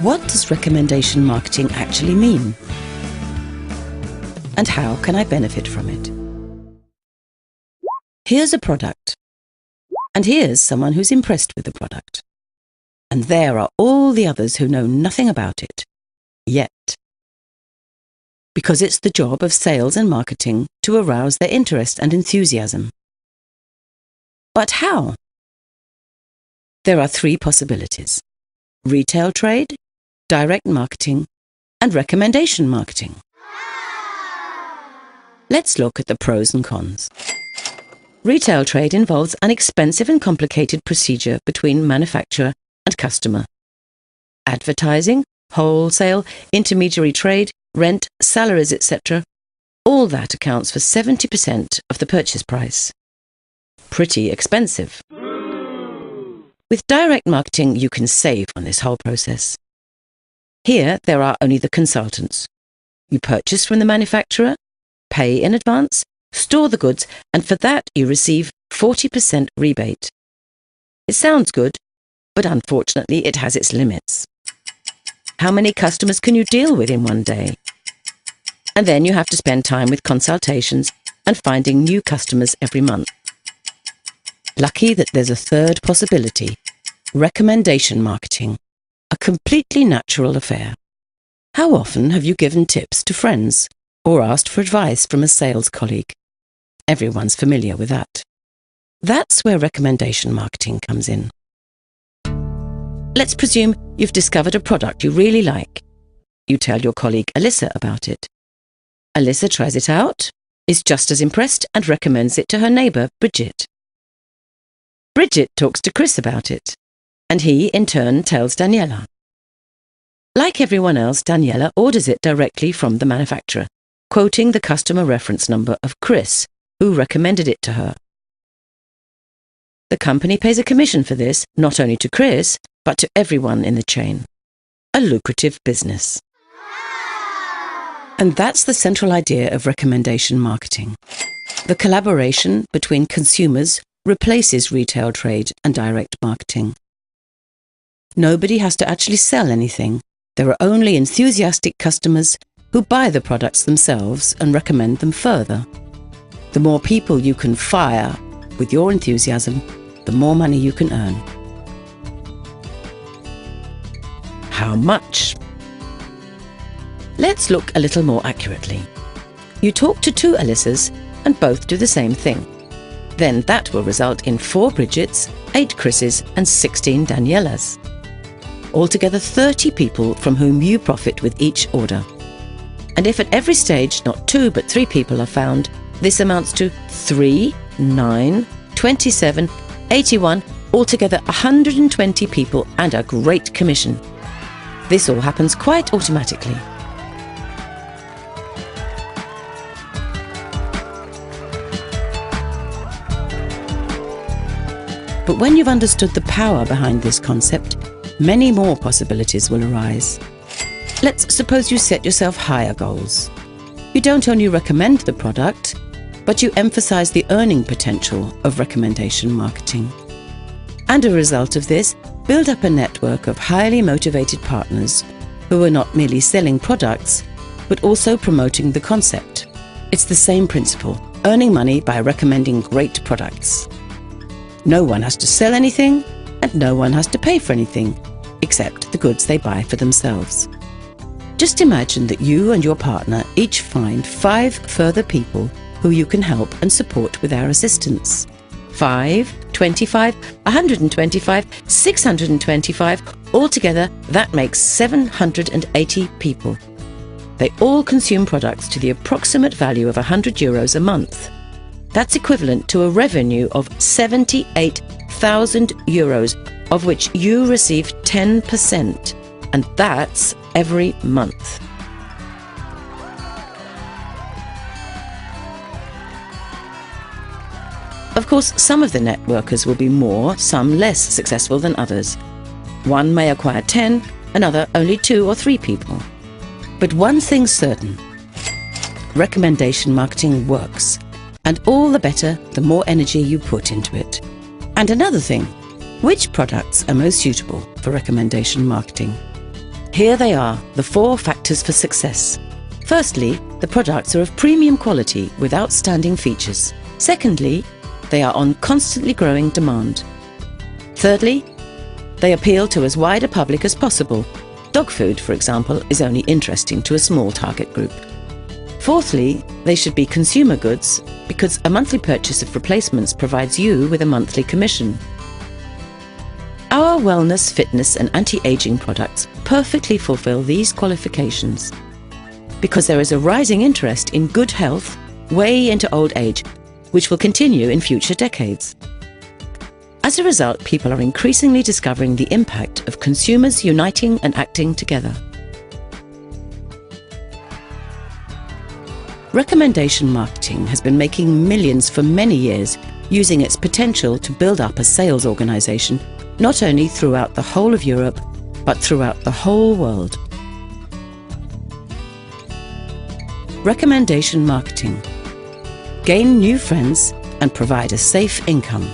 What does recommendation marketing actually mean? And how can I benefit from it? Here's a product. And here's someone who's impressed with the product. And there are all the others who know nothing about it. Yet. Because it's the job of sales and marketing to arouse their interest and enthusiasm. But how? There are three possibilities: retail trade, direct marketing, and recommendation marketing. Let's look at the pros and cons. Retail trade involves an expensive and complicated procedure between manufacturer and customer. Advertising, wholesale, intermediary trade, rent, salaries, etc. All that accounts for 70% of the purchase price. Pretty expensive. With direct marketing, you can save on this whole process. Here, there are only the consultants. You purchase from the manufacturer, pay in advance, store the goods, and for that you receive 40% rebate. It sounds good, but unfortunately it has its limits. How many customers can you deal with in one day? And then you have to spend time with consultations and finding new customers every month. Lucky that there's a third possibility: recommendation marketing, a completely natural affair. How often have you given tips to friends or asked for advice from a sales colleague? Everyone's familiar with that. That's where recommendation marketing comes in. Let's presume you've discovered a product you really like. You tell your colleague Alyssa about it. Alyssa tries it out, is just as impressed, and recommends it to her neighbour, Bridget. Bridget talks to Chris about it, and he, in turn, tells Daniela. Like everyone else, Daniela orders it directly from the manufacturer, quoting the customer reference number of Chris, who recommended it to her. The company pays a commission for this, not only to Chris, but to everyone in the chain. A lucrative business. And that's the central idea of recommendation marketing. The collaboration between consumers replaces retail trade and direct marketing. Nobody has to actually sell anything. There are only enthusiastic customers who buy the products themselves and recommend them further. The more people you can fire with your enthusiasm, the more money you can earn. How much? Let's look a little more accurately. You talk to two Alyssas and both do the same thing. Then that will result in 4 Bridgets, 8 Chris's and 16 Danielas. Altogether 30 people from whom you profit with each order. And if at every stage not 2 but 3 people are found, this amounts to 3, 9, 27, 81, altogether 120 people and a great commission. This all happens quite automatically. But when you've understood the power behind this concept, many more possibilities will arise. Let's suppose you set yourself higher goals. You don't only recommend the product, but you emphasize the earning potential of recommendation marketing. And a result of this, build up a network of highly motivated partners who are not merely selling products, but also promoting the concept. It's the same principle, earning money by recommending great products. No one has to sell anything, and no one has to pay for anything, except the goods they buy for themselves. Just imagine that you and your partner each find 5 further people who you can help and support with our assistance. 5, 25, 125, 625, altogether that makes 780 people. They all consume products to the approximate value of €100 a month. That's equivalent to a revenue of €78,000, of which you receive 10%, and that's every month. Of course, some of the networkers will be more, some less successful than others. One may acquire 10, another only 2 or 3 people. But one thing's certain: recommendation marketing works. And all the better, the more energy you put into it. And another thing, which products are most suitable for recommendation marketing? Here they are, the 4 factors for success. Firstly, the products are of premium quality with outstanding features. Secondly, they are on constantly growing demand. Thirdly, they appeal to as wide a public as possible. Dog food, for example, is only interesting to a small target group. Fourthly, they should be consumer goods because a monthly purchase of replacements provides you with a monthly commission. Our wellness, fitness and anti-aging products perfectly fulfill these qualifications because there is a rising interest in good health way into old age, which will continue in future decades. As a result, people are increasingly discovering the impact of consumers uniting and acting together. Recommendation marketing has been making millions for many years, using its potential to build up a sales organization, not only throughout the whole of Europe, but throughout the whole world. Recommendation marketing. Gain new friends and provide a safe income.